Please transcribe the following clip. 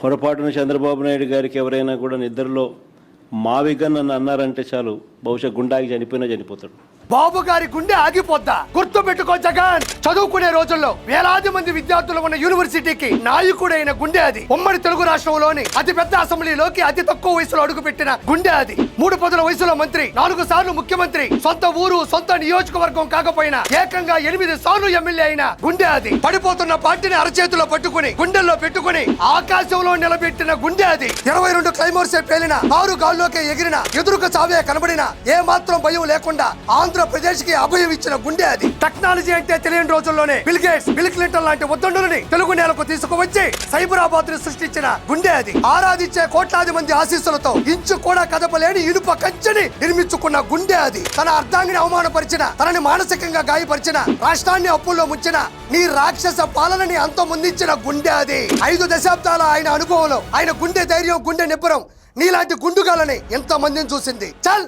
పొరపాటున చంద్రబాబు నాయుడు గారికి ఎవరైనా కూడా నిద్రలో మావిగన్ అని అన్నారంటే చాలు, బహుశా గుండాకి చనిపోయినా చనిపోతాడు. బాబు గారి గుండె ఆగిపోద్దా? గుర్తు పెట్టుకో జగన్. చదువుకునే రోజుల్లో వేలాది మంది విద్యార్థులు ఉన్న యూనివర్సిటీకి నాయకుడైన గుండె అది. ఉమ్మడి తెలుగు రాష్ట్రంలోని అతి పెద్ద అసెంబ్లీలోకి అతి తక్కువ వయసులో అడుగుపెట్టిన గుండె అది. 3 పదుల వయసులో మంత్రి, 4 సార్లు ముఖ్యమంత్రి, సొంత ఊరు సొంత నియోజకవర్గం కాకపోయినా ఏకంగా 8 సార్లు ఎమ్మెల్యే అయిన గుండె అది. పడిపోతున్న పార్టీని అరచేతిలో పట్టుకుని గుండెల్లో పెట్టుకుని ఆకాశంలో నిలబెట్టిన గుండె అది. 22 క్లైమోర్సే పేలిన, 6 గాల్లోకే ఎగిరిన, ఎదురుకు చావే కనబడిన ఏ మాత్రం భయం లేకుండా ఆంధ్రప్రదేశ్ కి అభయం ఇచ్చిన గుండె అది. టెక్నాలజీ అంటే తెలియని రోజుల్లోనే బిల్ గేట్స్, బిల్ క్లింటన్ లాంటి ఉద్దండులని తెలుగు నేలకు తీసుకువచ్చి సైబరాబాద్ ని సృష్టించిన గుండె అది. ఆరాధించే కోట్లాది మంది ఆశీస్సులతో ఇంచు కూడా కదపలేని ఇనుప కంచెని నిర్మించుకున్న గుండె అది. తన అర్ధాంగిని అవమానపరిచిన, తనని మానసికంగా గాయపరిచిన, రాష్ట్రాన్ని అప్పుల్లో ముంచిన నీ రాక్షస పాలనని అంతమొందించిన గుండె అది. 5 దశాబ్దాల ఆయన అనుభవంలో ఆయన గుండె ధైర్యం, గుండె నిబ్బరం నీలాంటి గుండుగాలని ఎంతో మందిని చూసింది. చల్